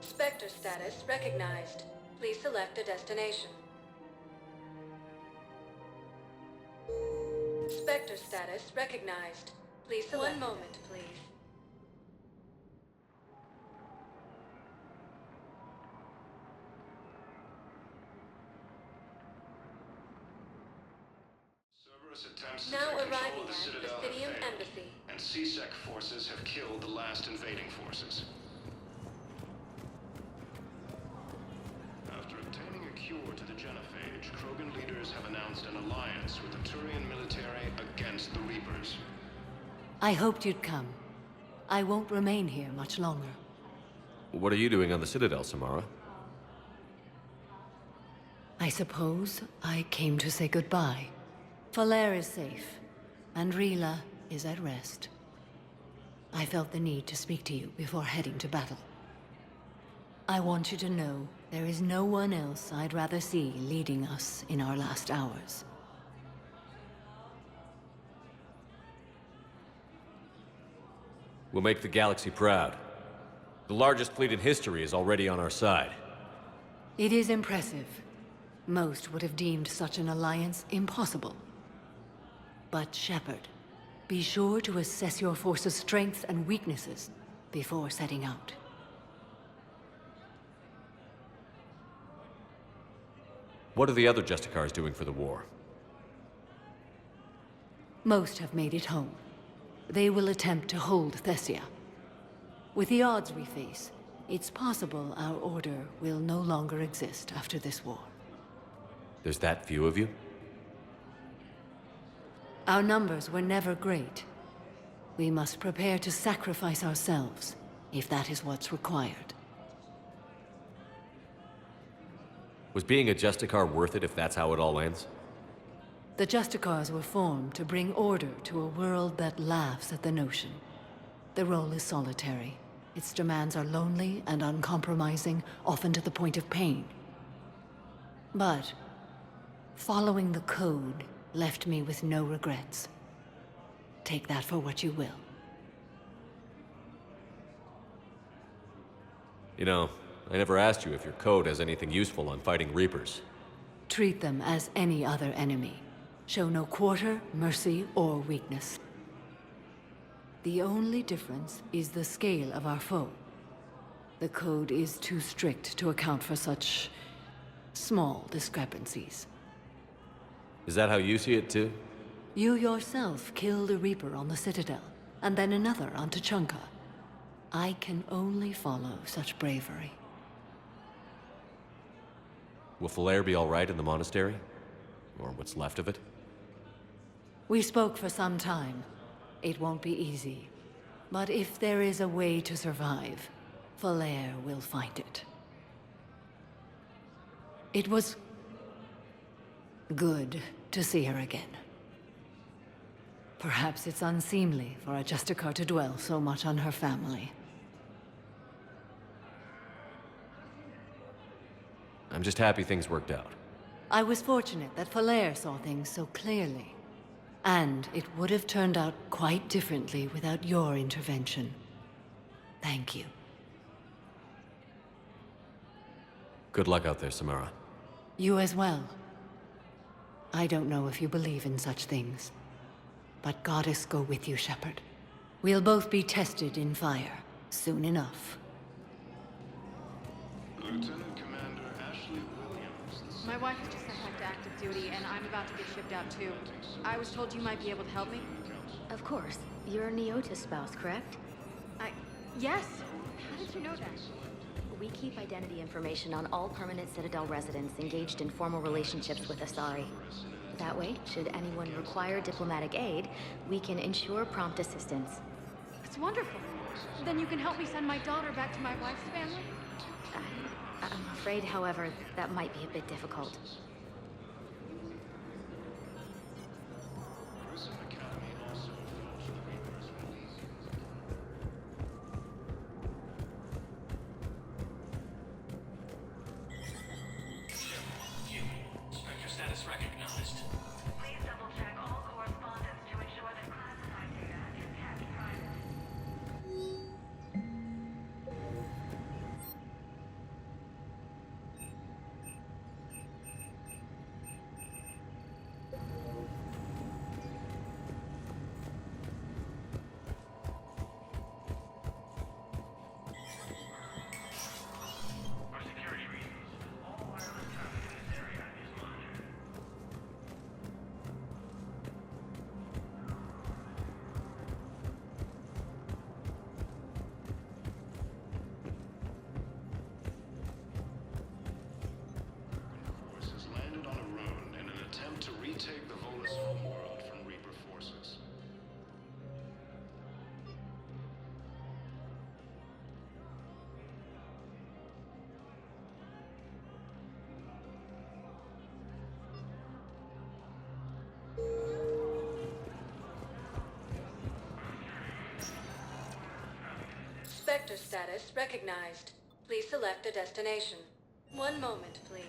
Spectre status recognized. Please select a destination. Spectre status recognized. Please select. One moment, please. Now arriving at the Presidium Embassy. And C-Sec forces have killed the last invading forces. After obtaining a cure to the genophage, Krogan leaders have announced an alliance with the Turian military against the Reapers. I hoped you'd come. I won't remain here much longer. What are you doing on the Citadel, Samara? I suppose I came to say goodbye. Falair is safe, and Rila is at rest. I felt the need to speak to you before heading to battle. I want you to know there is no one else I'd rather see leading us in our last hours. We'll make the galaxy proud. The largest fleet in history is already on our side. It is impressive. Most would have deemed such an alliance impossible. But Shepard, be sure to assess your force's strengths and weaknesses before setting out. What are the other Justicars doing for the war? Most have made it home. They will attempt to hold Thessia. With the odds we face, it's possible our order will no longer exist after this war. There's that few of you? Our numbers were never great. We must prepare to sacrifice ourselves, if that is what's required. Was being a Justicar worth it if that's how it all ends? The Justicars were formed to bring order to a world that laughs at the notion. The role is solitary. Its demands are lonely and uncompromising, often to the point of pain. But following the code left me with no regrets. Take that for what you will. You know, I never asked you if your code has anything useful on fighting Reapers. Treat them as any other enemy. Show no quarter, mercy, or weakness. The only difference is the scale of our foe. The code is too strict to account for such small discrepancies. Is that how you see it too? You yourself killed a Reaper on the Citadel, and then another on Tuchanka. I can only follow such bravery. Will Falair be all right in the monastery? Or what's left of it? We spoke for some time. It won't be easy. But if there is a way to survive, Falair will find it. It was good to see her again. Perhaps it's unseemly for a Justicar to dwell so much on her family. I'm just happy things worked out. I was fortunate that Falair saw things so clearly. And it would have turned out quite differently without your intervention. Thank you. Good luck out there, Samara. You as well. I don't know if you believe in such things, but Goddess go with you, Shepard. We'll both be tested in fire, soon enough. Lieutenant Commander Ashley Williams. My wife has just sent back to active duty, and I'm about to get shipped out too. I was told you might be able to help me. Of course. You're Neota's spouse, correct? Yes! How did you know that? We keep identity information on all permanent Citadel residents engaged in formal relationships with Asari. That way, should anyone require diplomatic aid, we can ensure prompt assistance. It's wonderful. Then you can help me send my daughter back to my wife's family? I'm afraid, however, that might be a bit difficult. Spectre status recognized. Please double-check all correspondence to ensure that classified data is kept private. For security reasons, all wireless traffic in this area is monitored. Force has landed on Arun in an attempt to retake the Volus homeworld from Reaper forces. Spectre status recognized. Please select a destination. One moment, please.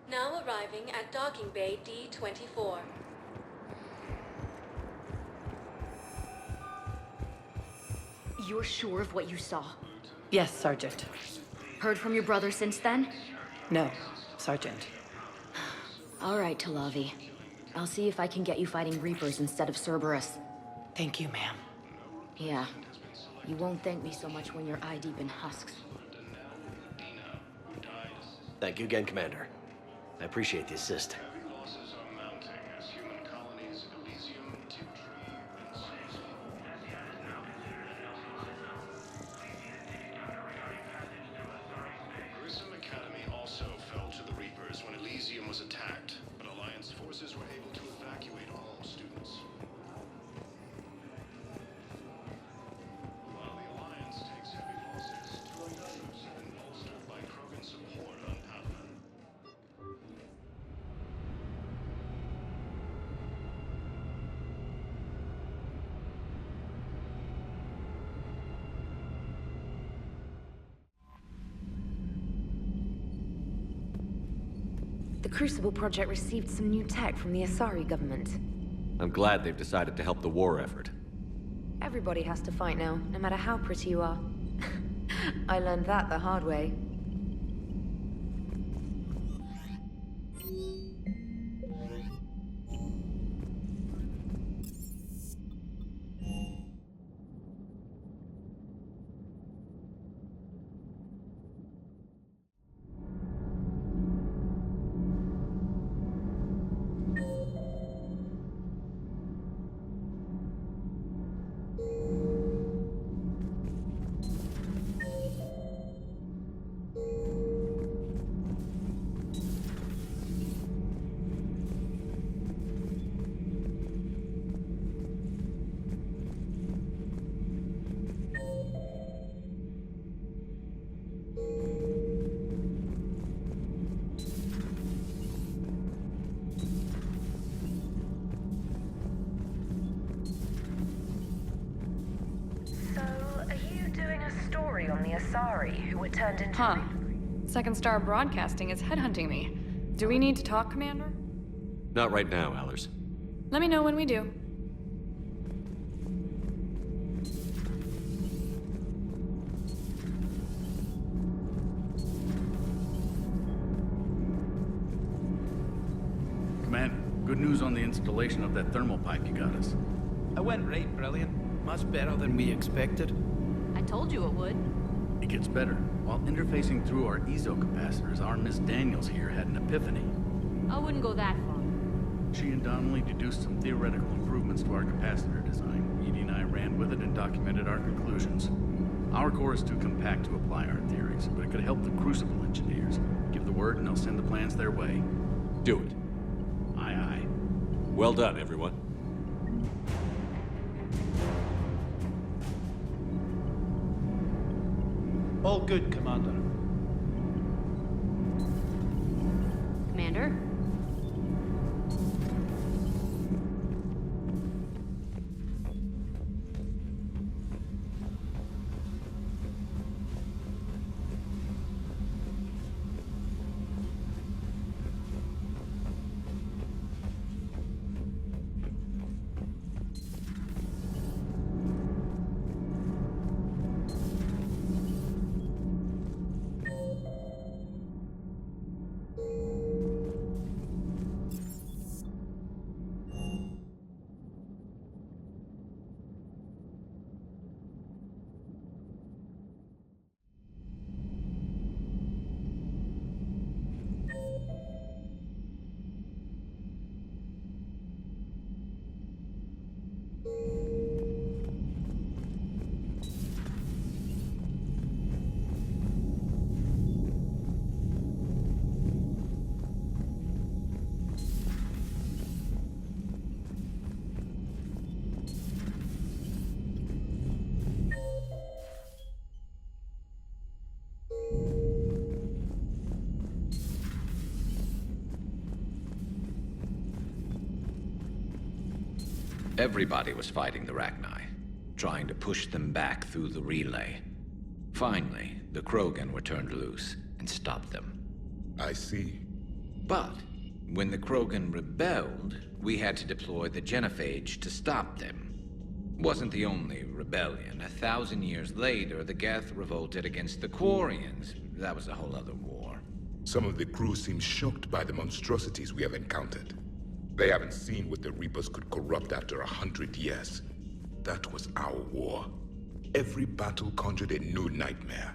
Now arriving at docking bay D-24. You're sure of what you saw? Yes, Sergeant. Heard from your brother since then? No, Sergeant. All right, Talavi. I'll see if I can get you fighting Reapers instead of Cerberus. Thank you, ma'am. Yeah. You won't thank me so much when you're eye-deep in husks. Thank you again, Commander. I appreciate the assist. Heavy losses are mounting as human colonies of Elysium, Tiptree, and Susan. Grissom Academy also fell to the Reapers when Elysium was attacked, but Alliance forces were able to evacuate all students. While the Alliance takes heavy losses, two others have been bolstered by Krogan support on Padman. The Crucible Project received some new tech from the Asari government. I'm glad they've decided to help the war effort. Everybody has to fight now, no matter how pretty you are. I learned that the hard way. story on the Asari, who were turned into... Huh. Second Star Broadcasting is headhunting me. Do we need to talk, Commander? Not right now, Allers. Let me know when we do. Commander, good news on the installation of that thermal pipe you got us. It went right brilliant. Much better than we expected. I told you it would. It gets better. While interfacing through our EZO capacitors, our Miss Daniels here had an epiphany. I wouldn't go that far. She and Donnelly deduced some theoretical improvements to our capacitor design. Edie and I ran with it and documented our conclusions. Our core is too compact to apply our theories, but it could help the Crucible engineers. Give the word and they'll send the plans their way. Do it. Aye, aye. Well done, everyone. All good, Commander. Commander? Everybody was fighting the Rachni, trying to push them back through the relay. Finally, the Krogan were turned loose and stopped them. I see. But when the Krogan rebelled, we had to deploy the genophage to stop them. Wasn't the only rebellion. 1,000 years later, the Geth revolted against the Quarians. That was a whole other war. Some of the crew seem shocked by the monstrosities we have encountered. They haven't seen what the Reapers could corrupt after 100 years. That was our war. Every battle conjured a new nightmare.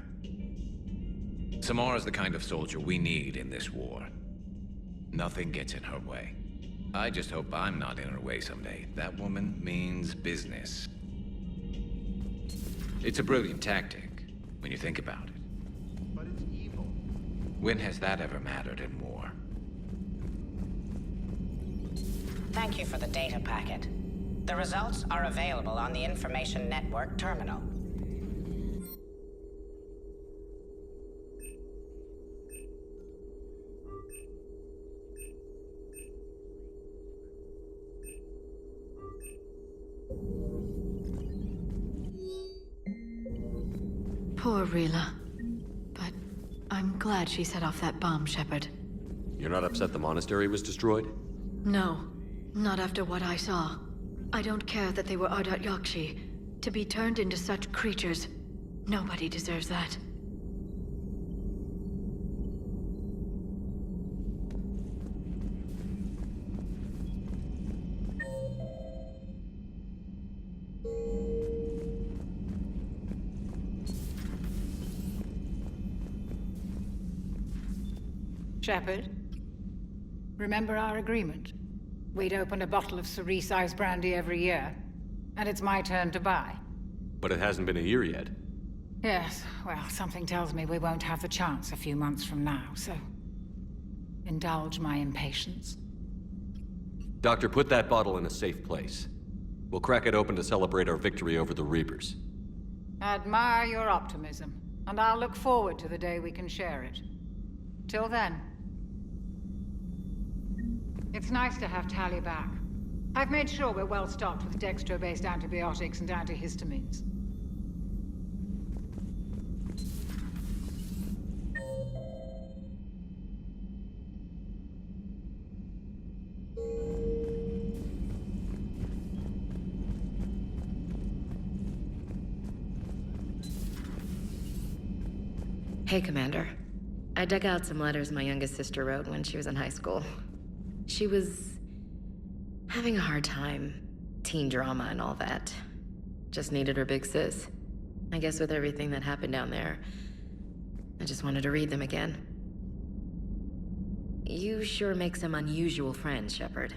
Samara's the kind of soldier we need in this war. Nothing gets in her way. I just hope I'm not in her way someday. That woman means business. It's a brilliant tactic, when you think about it. But it's evil. When has that ever mattered in war? Thank you for the data packet. The results are available on the Information Network terminal. Poor Rila. But I'm glad she set off that bomb, Shepard. You're not upset the monastery was destroyed? No. Not after what I saw. I don't care that they were Ardat Yakshi. To be turned into such creatures, nobody deserves that. Shepard, remember our agreement? We'd open a bottle of cerise brandy every year, and it's my turn to buy. But it hasn't been a year yet. Yes, well, something tells me we won't have the chance a few months from now, so... indulge my impatience. Doctor, put that bottle in a safe place. We'll crack it open to celebrate our victory over the Reapers. Admire your optimism, and I'll look forward to the day we can share it. Till then... it's nice to have Tally back. I've made sure we're well stocked with dextro-based antibiotics and antihistamines. Hey, Commander. I dug out some letters my youngest sister wrote when she was in high school. She was having a hard time. Teen drama and all that. Just needed her big sis. I guess with everything that happened down there, I just wanted to read them again. You sure make some unusual friends, Shepard.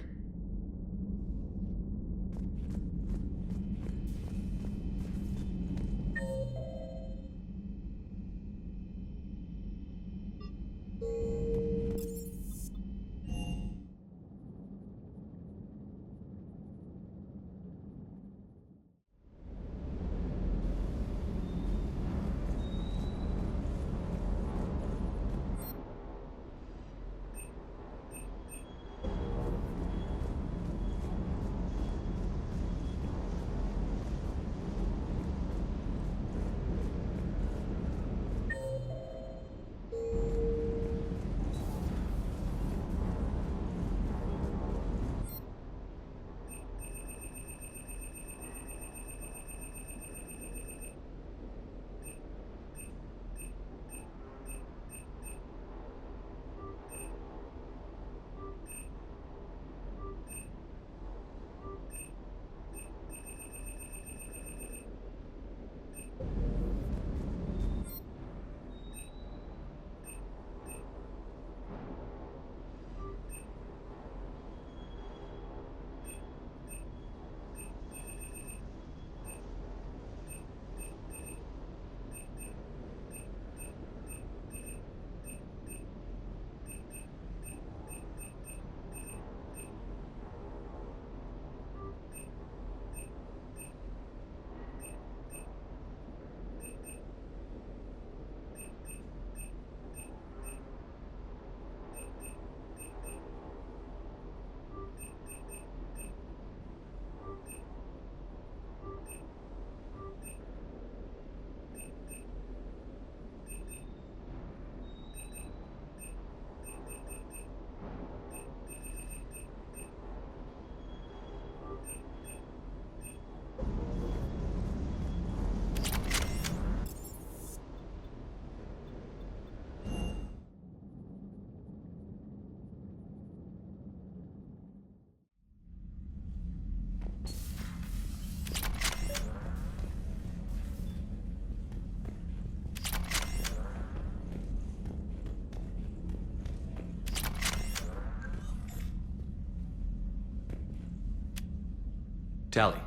Tally,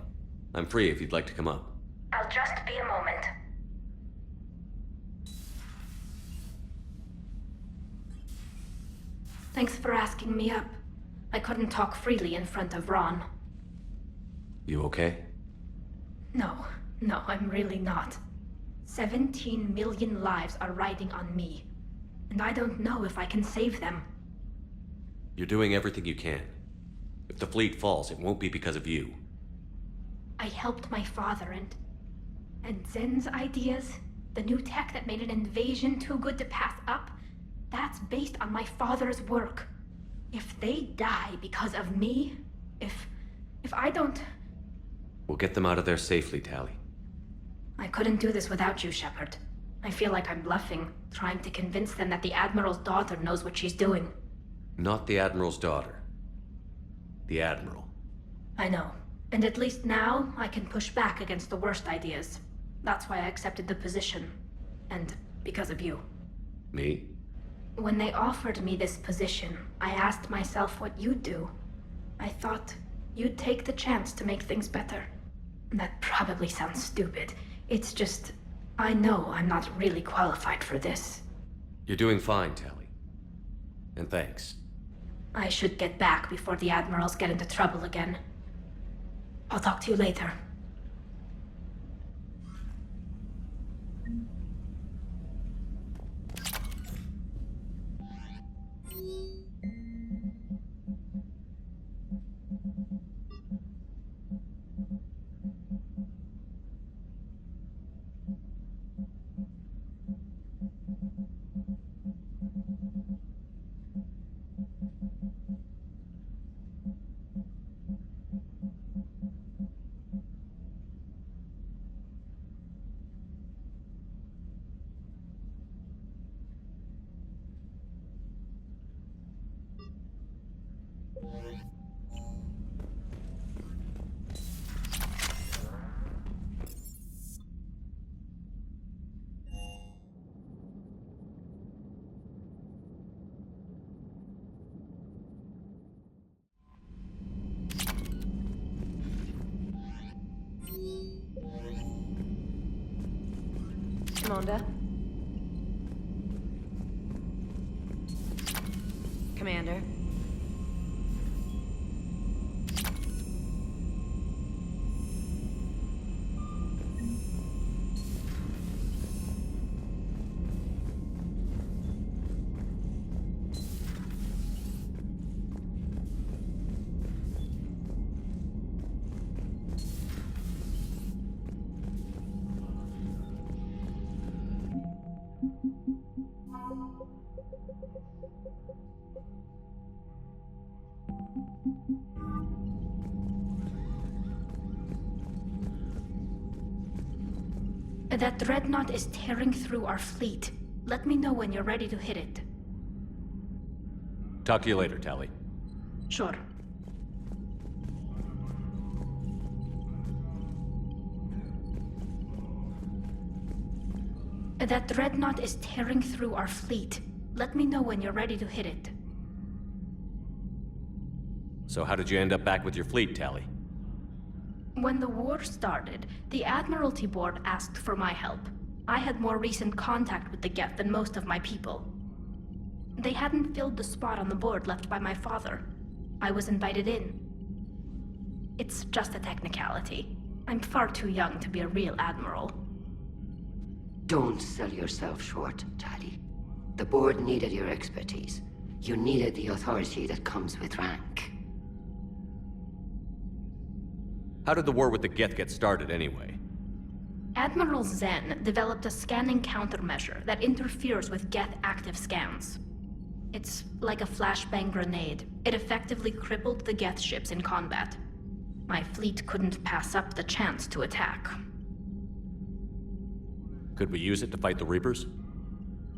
I'm free if you'd like to come up. I'll just be a moment. Thanks for asking me up. I couldn't talk freely in front of Ron. You okay? No, I'm really not. 17 million lives are riding on me. And I don't know if I can save them. You're doing everything you can. If the fleet falls, it won't be because of you. I helped my father and Zen's ideas, the new tech that made an invasion too good to pass up, that's based on my father's work. If they die because of me, if I don't... We'll get them out of there safely, Tally. I couldn't do this without you, Shepard. I feel like I'm bluffing, trying to convince them that the Admiral's daughter knows what she's doing. Not the Admiral's daughter. The Admiral. I know. And at least now, I can push back against the worst ideas. That's why I accepted the position. And because of you. Me? When they offered me this position, I asked myself what you'd do. I thought you'd take the chance to make things better. That probably sounds stupid. It's just, I know I'm not really qualified for this. You're doing fine, Tally. And thanks. I should get back before the Admirals get into trouble again. I'll talk to you later. Commander. Commander. That dreadnought is tearing through our fleet. Let me know when you're ready to hit it. Talk to you later, Tally. Sure. That dreadnought is tearing through our fleet. Let me know when you're ready to hit it. So how did you end up back with your fleet, Tally? When the war started, the Admiralty Board asked for my help. I had more recent contact with the Geth than most of my people. They hadn't filled the spot on the board left by my father. I was invited in. It's just a technicality. I'm far too young to be a real admiral. Don't sell yourself short, Tally. The board needed your expertise. You needed the authority that comes with rank. How did the war with the Geth get started, anyway? Admiral Zen developed a scanning countermeasure that interferes with Geth active scans. It's like a flashbang grenade. It effectively crippled the Geth ships in combat. My fleet couldn't pass up the chance to attack. Could we use it to fight the Reapers?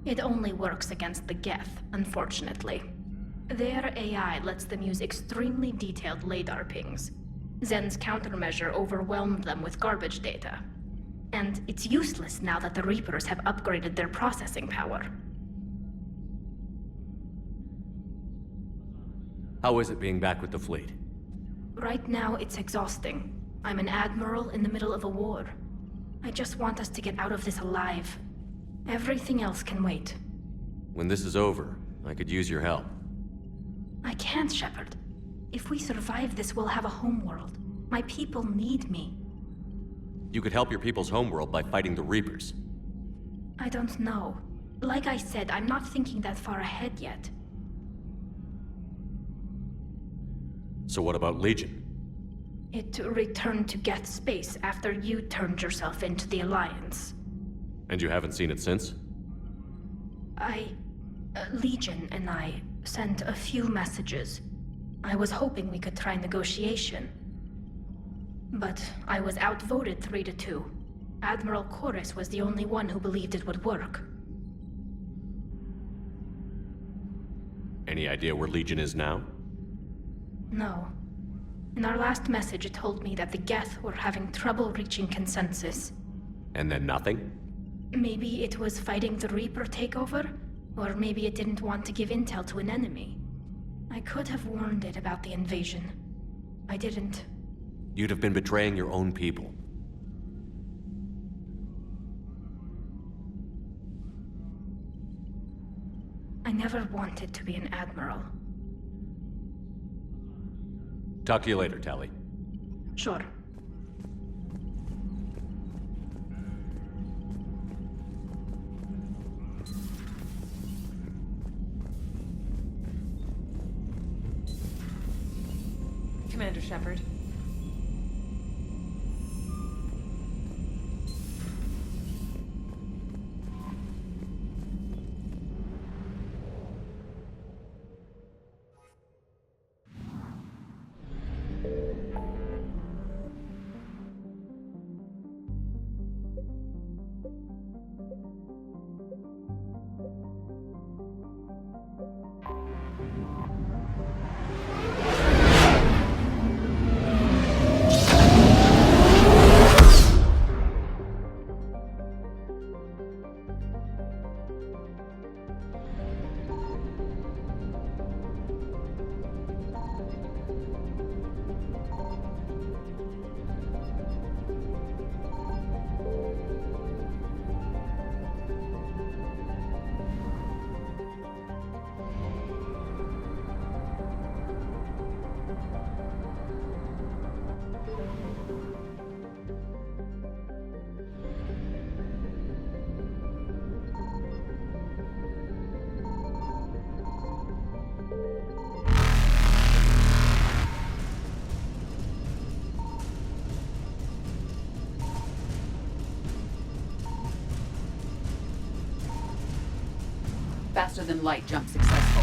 It only works against the Geth, unfortunately. Their AI lets them use extremely detailed LADAR pings. Zen's countermeasure overwhelmed them with garbage data. And it's useless now that the Reapers have upgraded their processing power. How is it being back with the fleet? Right now, it's exhausting. I'm an admiral in the middle of a war. I just want us to get out of this alive. Everything else can wait. When this is over, I could use your help. I can't, Shepard. If we survive this, we'll have a homeworld. My people need me. You could help your people's homeworld by fighting the Reapers. I don't know. Like I said, I'm not thinking that far ahead yet. So what about Legion? It returned to Geth space after you turned yourself into the Alliance. And you haven't seen it since? Legion and I sent a few messages. I was hoping we could try negotiation. But I was outvoted 3-2. Admiral Chorus was the only one who believed it would work. Any idea where Legion is now? No. In our last message, it told me that the Geth were having trouble reaching consensus. And then nothing? Maybe it was fighting the Reaper takeover, or maybe it didn't want to give intel to an enemy. I could have warned it about the invasion. I didn't. You'd have been betraying your own people. I never wanted to be an admiral. Talk to you later, Tally. Sure. Commander Shepard. Faster than light jump successful.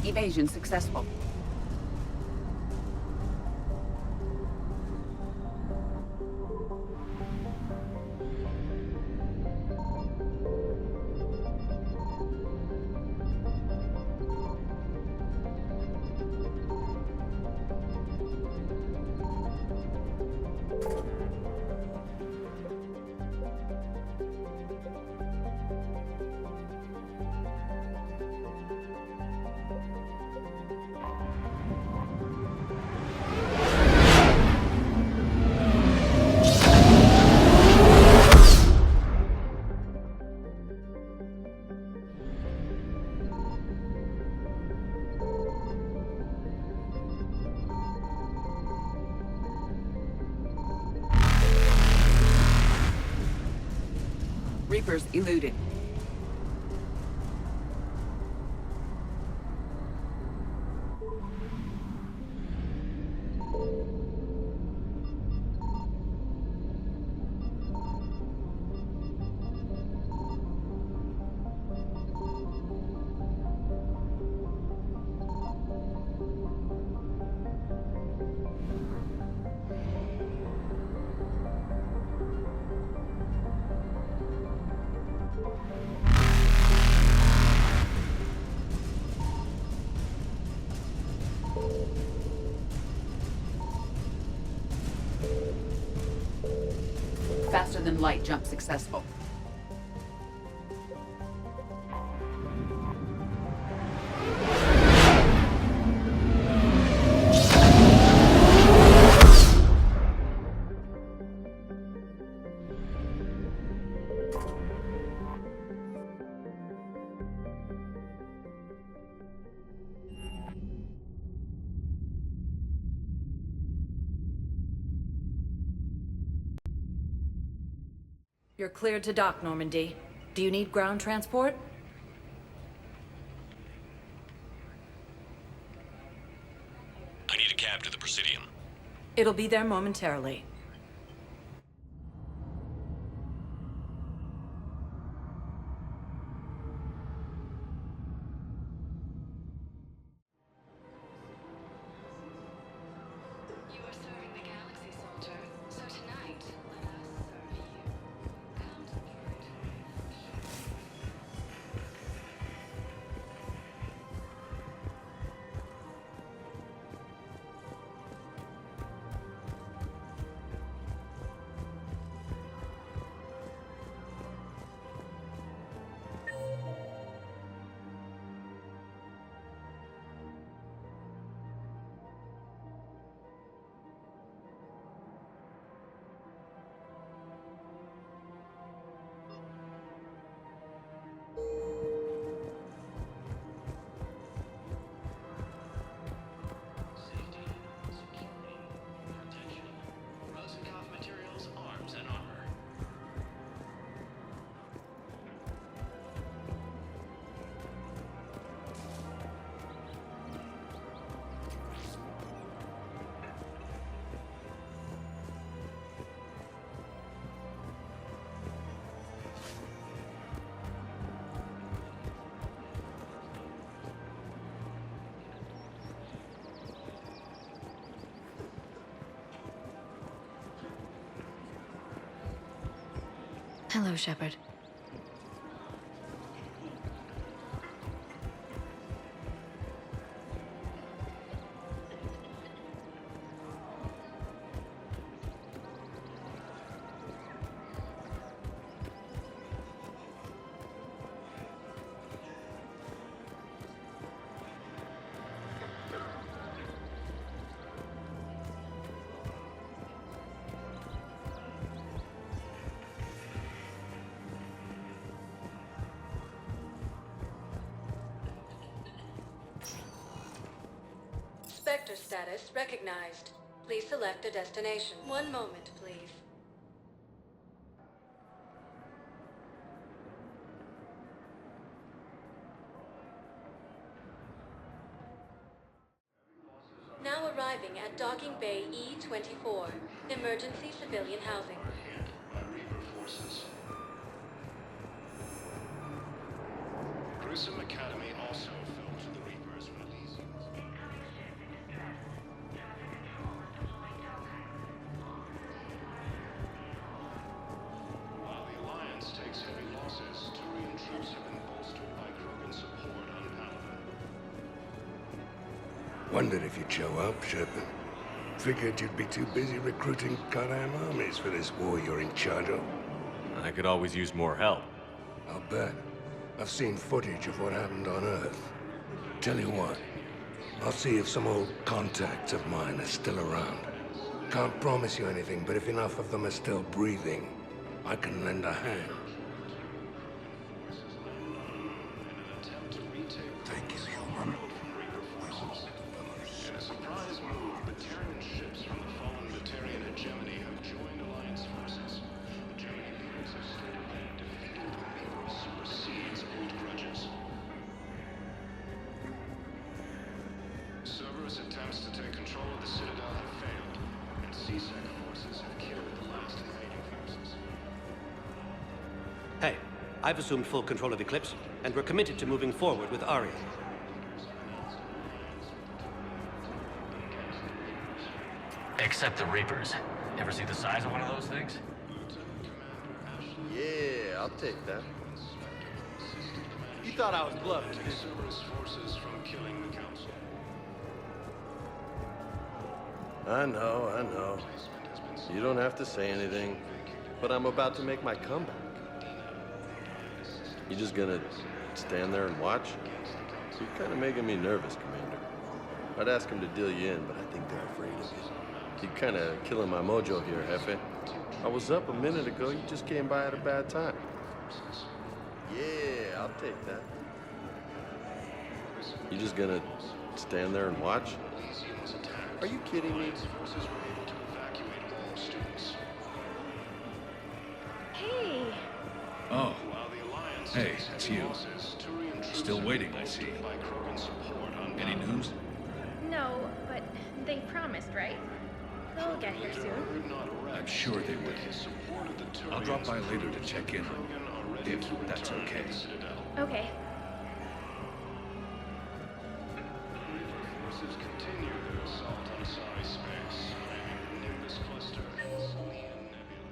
Evasion successful. Reapers eluded. Faster than light jump successful. You're cleared to dock, Normandy. Do you need ground transport? I need a cab to the Presidium. It'll be there momentarily. Hello, Shepard. Spectre status recognized. Please select a destination. One moment, please. Now arriving at Docking Bay E-24. Emergency civilian housing. Hit by Reaper forces. Grissom Academy also fell to the Reapers when Elysium was... Incoming ship in distress. Traffic control is deploying token. While the Alliance takes heavy losses, Turian troops have been bolstered by Krogan support on Palaven. Wondered if you'd show up, Shepard. Figured you'd be too busy recruiting goddamn armies for this war you're in charge of. I could always use more help. I'll bet. I've seen footage of what happened on Earth. Tell you what, I'll see if some old contacts of mine are still around. Can't promise you anything, but if enough of them are still breathing, I can lend a hand. Thank you, human. In a surprise move, Batarian ships from the fallen Batarian hegemony have joined Alliance forces. The German leaders have stated that defeat of the Reapers supersedes old grudges. Cerberus attempts to take control of the Citadel have failed, and CSEC forces have killed the last invading forces. Hey, I've assumed full control of Eclipse, and we're committed to moving forward with Aria. Except the Reapers. Ever see the size of one of those things? Yeah, I'll take that. You thought I was bluffing. Cerberus forces from killing the Council. I know. You don't have to say anything, but I'm about to make my comeback. You just gonna stand there and watch? You're kind of making me nervous, Commander. I'd ask them to deal you in, but I think they're afraid of you. You're kind of killing my mojo here, Jefe. I was up a minute ago. You just came by at a bad time. Yeah, I'll take that. You just gonna stand there and watch? Are you kidding me? Hey! Oh. Hey, it's you. Still waiting, I see. Any news? No, but they promised, right? They'll get here soon. I'm sure they will. I'll drop by later to check in on you, if that's okay. Okay. Forces continue their assault on Asari space, ramming the Nimbus cluster and Salian Nebula.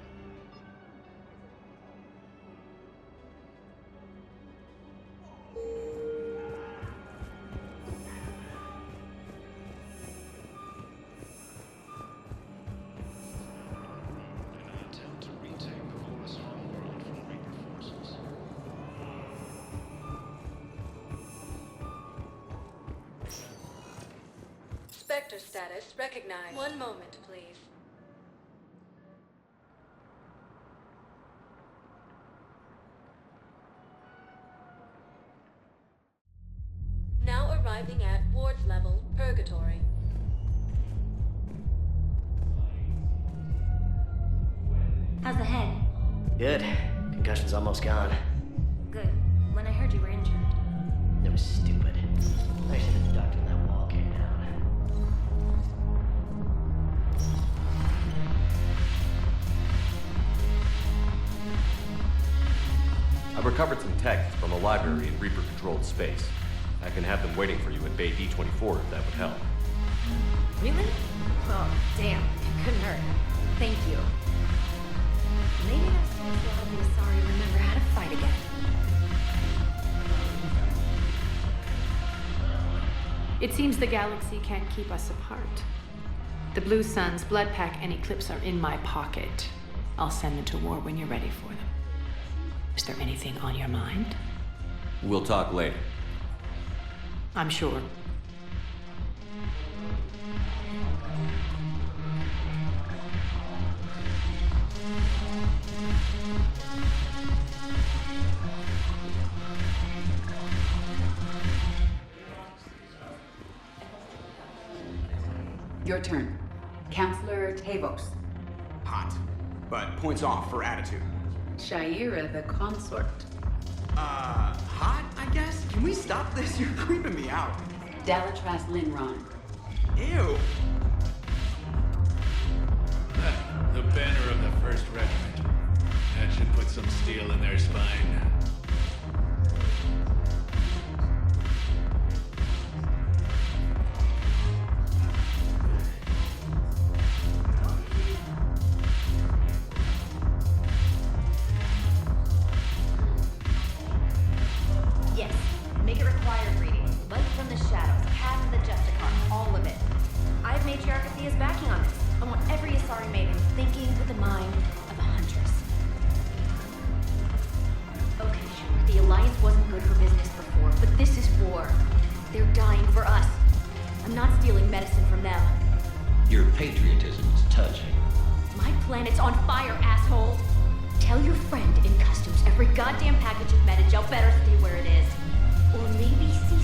Spectre status recognized. One moment, please. Now arriving at ward level, Purgatory. How's the head? Good. Concussion's almost gone. Good. When I heard you were injured. It was stupid. I should have ducked when that wall came down. I've recovered some texts from a library in Reaper-controlled space. I can have them waiting for you in Bay D-24 if that would help. Really? Oh, damn. It couldn't hurt. Thank you. Maybe that's what will help the Asari remember how to fight again. It seems the galaxy can't keep us apart. The Blue Suns, Blood Pack, and Eclipse are in my pocket. I'll send them to war when you're ready for them. Is there anything on your mind? We'll talk later. I'm sure. Your turn. Counselor Tavos. Hot, but points off for attitude. Shaira, the consort. Hot, I guess? Can we stop this? You're creeping me out. Dalatras Linron. Ew. The banner of the 1st Regiment. That should put some steel in their spine. Yes. Make it required reading. Light from the shadows, path to the Justicar, all of it. I have Matriarch Athea's backing on this. I want every Asari maiden thinking with the mind of a huntress. Okay, sure. The Alliance wasn't good for business before, but this is war. They're dying for us. I'm not stealing medicine from them. Your patriotism is touching. My planet's on fire, asshole! Tell your friend in customs every goddamn package of Medigel better stay where it is. Or maybe see